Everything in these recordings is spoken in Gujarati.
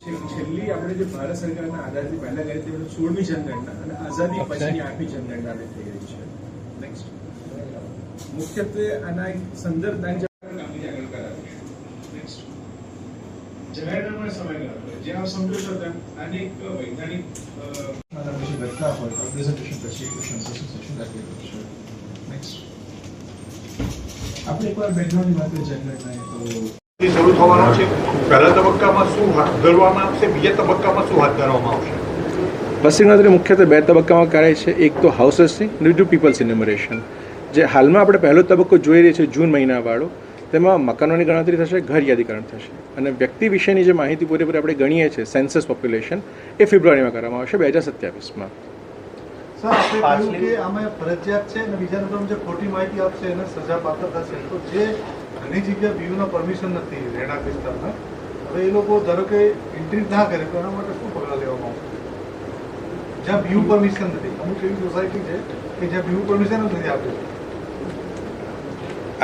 છેલ્લી આપણે જે ભારત સરકારના આધારથી પહેલા કરી હતી 16મી જનગણના અને આઝાદી પછીની 8મી જનગણના થઈ રહી છે. નેક્સ્ટ મુખ્યત્વે આના એક સંદર્ભ કામગીરી આગળ કરાવી. નેક્સ્ટ જાહેરનામા સમયગાળો જે આપ સમજો છો તેમ આને એક વૈજ્ઞાનિક પછી ઘટના હોય પ્રેઝન્ટેશન પછી ક્વેશ્ચન સેશન રાખી છે. નેક્સ્ટ આપણે એકવાર બેકગ્રાઉન્ડની વાત કરીએ જનગણના તો શરૂ થવાનો છે. પહેલા તબક્કામાં શું હાથ ધરવામાં આવશે, બીજા તબક્કામાં શું હાથ ધરવામાં આવશે? વસ્તી ગણતરી મુખ્યત્વે બે તબક્કામાં કરાય છે. એક તો હાઉસ લિસ્ટિંગ અને બીજું પીપલ્સ ઇન્યુમરેશન. જે હાલમાં આપણે પહેલો તબક્કો જોઈ રહી છે જૂન મહિનાવાળો, તેમાં મકાનોની ગણતરી થશે, ઘર યાદીકરણ થશે અને વ્યક્તિ વિશેની જે માહિતી પૂરેપૂરી આપણે ગણીએ છીએ સેન્સસ પોપ્યુલેશન એ ફેબ્રુઆરીમાં કરવામાં આવશે 2027માં. સર આપણે કહ્યું કે આમાં ફરજિયાત છે અને બીજા નંબર જે ખોટી માહિતી આપશે એને સજા પાત્ર થશે. તો જે ઘણી જગ્યાએ બીયુના પરમિશન નથી રહેણાંક વિસ્તારમાં, હવે એ લોકો ધારો કે એન્ટ્રી ના કરે તો એના માટે શું પગલાં લેવામાં આવશે? જ્યાં બીયુ પરમિશન નથી, અમુક એવી સોસાયટી છે કે જ્યાં બીયુ પરમિશન જ નથી આપેલું.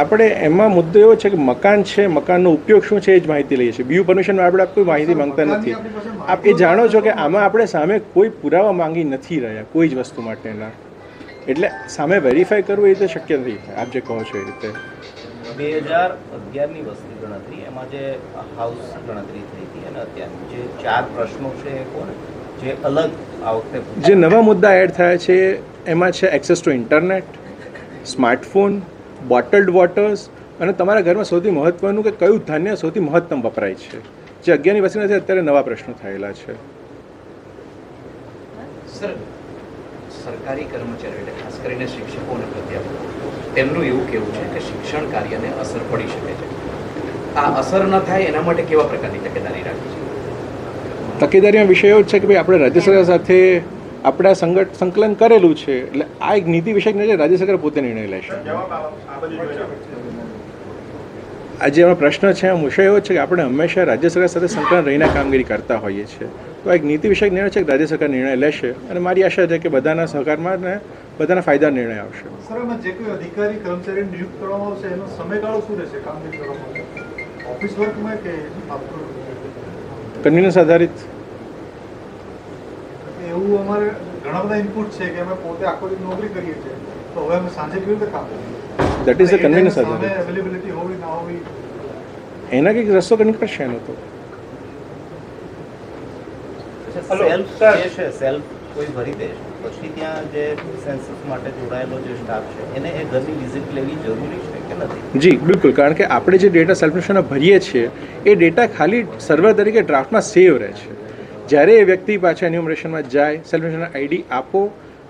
આપણે એમાં મુદ્દો એવો છે કે મકાન છે, મકાનનો ઉપયોગ શું છે એ જ માહિતી લઈએ છીએ. બીયુ પરમિશન આપણે કોઈ માહિતી માંગતા નથી. આપ એ જાણો છો કે આમાં આપણે સામે કોઈ પુરાવા માંગી નથી રહ્યા કોઈ જ વસ્તુ માટેના, એટલે સામે વેરીફાઈ કરવું એ તો શક્ય નથી. આપ જે કહો છો એ રીતે 2011ની વસ્તી ગણતરી એમાં જે હાઉસ ગણતરી થઈ હતી અને અત્યારની જે 4 પ્રશ્નો છે એ કોને જે અલગ આ વખતે જે નવા મુદ્દા એડ થયા છે એમાં છે access to internet, smartphone, bottled waters અને તમારા ઘરમાં સૌથી મહત્ત્વનું કે કયું ધાન્ય સૌથી મહત્તમ વપરાય છે. જે 11ની વસ્તી નથી અત્યારે નવા પ્રશ્નો થયેલા છે. સર સરકારી કર્મચારીઓ એટલે ખાસ કરીને શિક્ષકો અને પ્રાધ્યાપકો તેમનું એવું કહેવું છે કે શિક્ષણ કાર્યને અસર પડી શકે છે. આ અસર ન થાય એના માટે કેવા પ્રકારની તકેદારી રાખી છે? તકેદારીનો વિષય એવો છે કે ભાઈ આપણે રાજ્ય સરકાર સાથે આપણા સંકલન કરેલું છે, એટલે આ એક નીતિ વિષયક નિર્ણય રાજ્ય સરકાર પોતે નિર્ણય લેશે. આજે એમાં પ્રશ્ન છે વિષય એવો છે કે આપણે હંમેશા રાજ્ય સરકાર સાથે સંકલન રહીને કામગીરી કરતા હોઈએ છીએ. તો એક નીતિ વિષયક નિર્ણય છે કે રાજ્ય સરકાર નિર્ણય લેશે અને મારી આશા છે કે બધાના સહકારમાં ને બધાના ફાયદા નિર્ણય આવશે. સર એમાં જે કોઈ અધિકારી કર્મચારી નિયુક્ત કરવામાં આવશે એનો સમયગાળો શું રહેશે કામગીરી કરવા માટે? ઓફિસ વર્કમાં કે કન્વીનન્સ આધારિત? એવું અમારે ઘણા બધા ઇનપુટ છે કે અમે પોતે આખો દિવસ નોકરી કરીએ છીએ, તો હવે અમે સાંજે કેવી રીતે કામ કરીએ? દેટ ઇઝ ધ કન્વીનન્સ આધારિત. અવેલેબિલિટી હોવી ના હોવી એના કંઈક રસ્તો નીકળશે એનો તો. સેલ્ફ કોઈ ભરી દે પછી ત્યાં જે સેન્સસ માટે જોડાયેલો જે સ્ટાફ છે એને એ ઘરની વિઝિટ લેવી જરૂરી છે કે નથી? જી બિલકુલ, કારણ કે આપણે જે ડેટા સેલ્ફિનેશનના ભરીએ છીએ એ ડેટા ખાલી સર્વર તરીકે ડ્રાફ્ટમાં સેવ રહે છે. જ્યારે એ વ્યક્તિ પાછા એન્યુમરેશનમાં જાય, સેલ્ફિનેશન આઈડી આપો,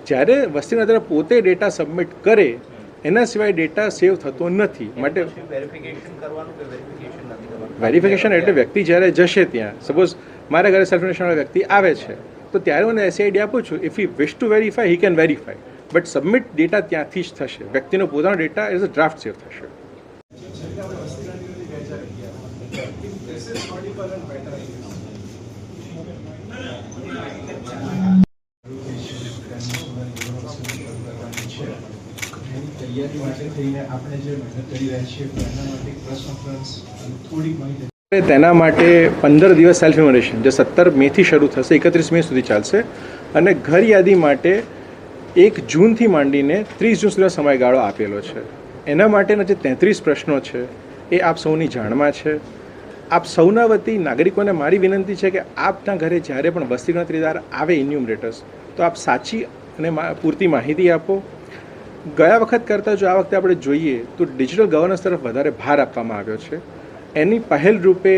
જ્યારે વસ્તીના દ્વારા પોતે ડેટા સબમિટ કરે એના સિવાય ડેટા સેવ થતો નથી. માટે વેરિફિકેશન કરવાનું કે વેરિફિકેશન નથી કરવાનું? વેરિફિકેશન એટલે વ્યક્તિ જ્યારે જશે ત્યાં, સપોઝ મારા ઘરે સેલ્ફિનેશનવાળા વ્યક્તિ આવે છે તો ત્યારે હું એસઆઈડી આપું છું. If he wish two verify he can verify, but submit data ત્યાંથી જ થશે. વ્યક્તિનો પોતાનો ડેટા એઝ અ ડ્રાફ્ટ સેવ થશે. તૈયારી માટે થઈને આપણે જે મહેનત કરી રહ્યા છીએ એના માટે પ્રેસ કોન્ફરન્સ થોડીક માહિતી. તેના માટે 15 દિવસ સેલ્ફ ઇન્યુમરેશન જે 17 મેથી શરૂ થશે 31 મે સુધી ચાલશે અને ઘર યાદી માટે 1 જૂનથી માંડીને 30 જૂન સુધીનો સમયગાળો આપેલો છે. એના માટેના જે 33 પ્રશ્નો છે એ આપ સૌની જાણમાં છે. આપ સૌના વતી નાગરિકોને મારી વિનંતી છે કે આપના ઘરે જ્યારે પણ વસ્તી ગણતરીદાર આવે ઇન્યુમરેટર્સ તો આપ સાચી અને પૂરતી માહિતી આપો. ગયા વખત કરતાં જો આ વખતે આપણે જોઈએ તો ડિજિટલ ગવર્નન્સ તરફ વધારે ભાર આપવામાં આવ્યો છે. એની પહેલ રૂપે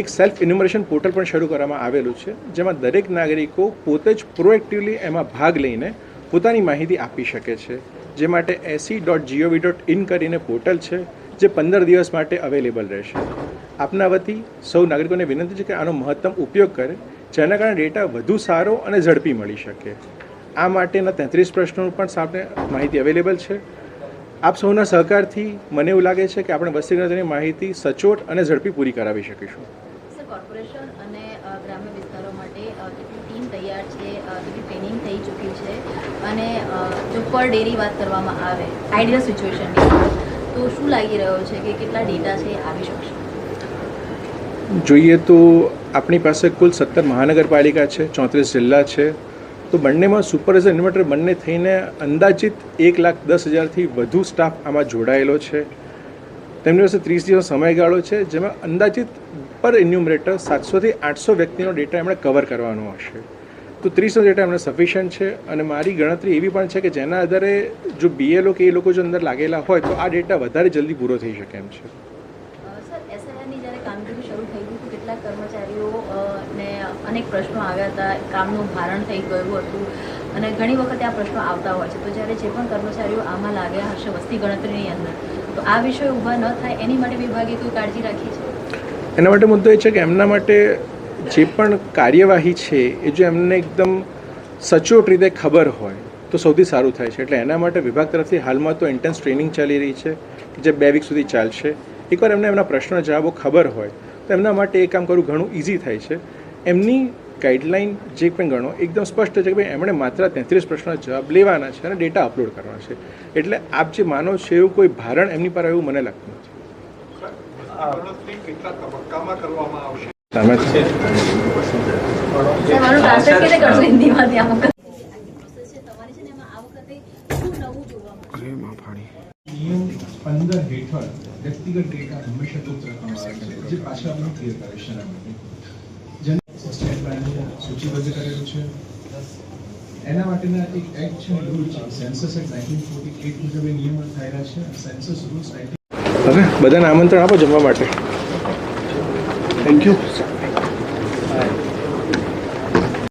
એક સેલ્ફ ઇન્યુમરેશન પોર્ટલ પણ શરૂ કરવામાં આવેલું છે, જેમાં દરેક નાગરિકો પોતે જ પ્રોએક્ટિવલી એમાં ભાગ લઈને પોતાની માહિતી આપી શકે છે. જે માટે se.gov.in કરીને પોર્ટલ છે જે 15 દિવસ માટે અવેલેબલ રહેશે. આપના વતી સૌ નાગરિકોને વિનંતી છે કે આનો મહત્તમ ઉપયોગ કરે, જેના કારણે ડેટા વધુ સારો અને ઝડપી મળી શકે. આ માટેના 33 પ્રશ્નોનું પણ સામે માહિતી અવેલેબલ છે. આપ સૌના સહકારથી મને એવું લાગે છે કે આપણે વસ્તી ગણતરીની માહિતી સચોટ અને ઝડપી પૂરી કરાવી શકીશું. સર, કોર્પોરેશન અને ગ્રામ્ય વિસ્તારો માટે કેટલી ટીમ તૈયાર છે, કેટલી ટ્રેનિંગ થઈ ચૂકી છે અને જો પર ડેની વાત કરવામાં આવે આઈડિયલ સિચ્યુએશનની તો શું લાગી રહ્યો છે કે કેટલા ડેટા છે આવી શકશે? જોઈએ તો આપણી પાસે કુલ 17 મહાનગરપાલિકા છે, 34 જિલ્લા છે. તો બંનેમાં સુપરવાઇઝર ઇન્વર્ટર બંને થઈને અંદાજિત 1,10,000થી વધુ સ્ટાફ આમાં જોડાયેલો છે. તેમની પાસે 30 દિવસનો સમયગાળો છે, જેમાં અંદાજિત પર ઇન્યુમરેટર 700થી 800 વ્યક્તિનો ડેટા એમણે કવર કરવાનો હશે. તો 30નો ડેટા એમને સફિશિયન્ટ છે. અને મારી ગણતરી એવી પણ છે કે જેના આધારે જો BLO કે એ લોકો જો અંદર લાગેલા હોય તો આ ડેટા વધારે જલ્દી પૂરો થઈ શકે એમ છે. સર, SIRની જ્યારે કામગીરી શરૂ થઈ ગઈ તો કેટલાક કર્મચારીઓ ને અનેક પ્રશ્નો આવ્યા હતા, કામનું ભારણ થઈ ગયું હતું અને ઘણી વખતે આ પ્રશ્નો આવતા હોય છે. તો જ્યારે જે પણ કર્મચારીઓ આમાં લાગ્યા હશે વસ્તી ગણતરીની અંદર, તો આ વિષય ઊભા ન થાય એની માટે વિભાગે કોઈ કાળજી રાખી છે? એના માટે મુદ્દો એ છે કે એમના માટે જે પણ કાર્યવાહી છે એ જો એમને એકદમ સચોટ રીતે ખબર હોય તો સૌથી સારું થાય છે. એટલે એના માટે વિભાગ તરફથી હાલમાં તો ઇન્ટેન્સ ટ્રેનિંગ ચાલી રહી છે કે જે 2 વીક સુધી ચાલશે. એકવાર એમને એમના પ્રશ્નો જવાબો ખબર હોય તો એમના માટે એ કામ કરવું ઘણું ઇઝી થાય છે. એમની ગાઈડલાઇન જે પણ ગણો એકદમ સ્પષ્ટ છે કે ભાઈ એમણે માત્ર 33 પ્રશ્નોના જવાબ લેવાના છે અને ડેટા અપલોડ કરવાના છે. એટલે આપ જે માનો છો એવું કોઈ ભારણ એમની પર એવું મને લાગતું નથી. ગણતરી કેટલા તબક્કામાં કરવામાં આવશે? તમે સર, મારું ટ્રાન્સલેટ કેવી રીતે કરશો હિન્દીમાંથી આ વખતે? પ્રોસેસ છે તમારી છે ને એમાં આ વખતે શું નવું જોવા મળશે? નિયમ 15 હેઠળ વ્યક્તિગત ડેટા હંમેશા ગુપ્ત રાખવામાં આવે છે, જે પાછા આપણે ક્લિયર કરે છે. જેને સસ્ટેન પ્લાન સૂચિબદ્ધ કરેલું છે. એના માટેના એક એક્ટ છે, રૂલ છે, સેન્સસ એક્ટ 1948 મુજબ એ નિયમો થયેલા છે. સેન્સસ રૂલ્સ હવે બધાને આમંત્રણ આપો જમવા માટે. Thank you.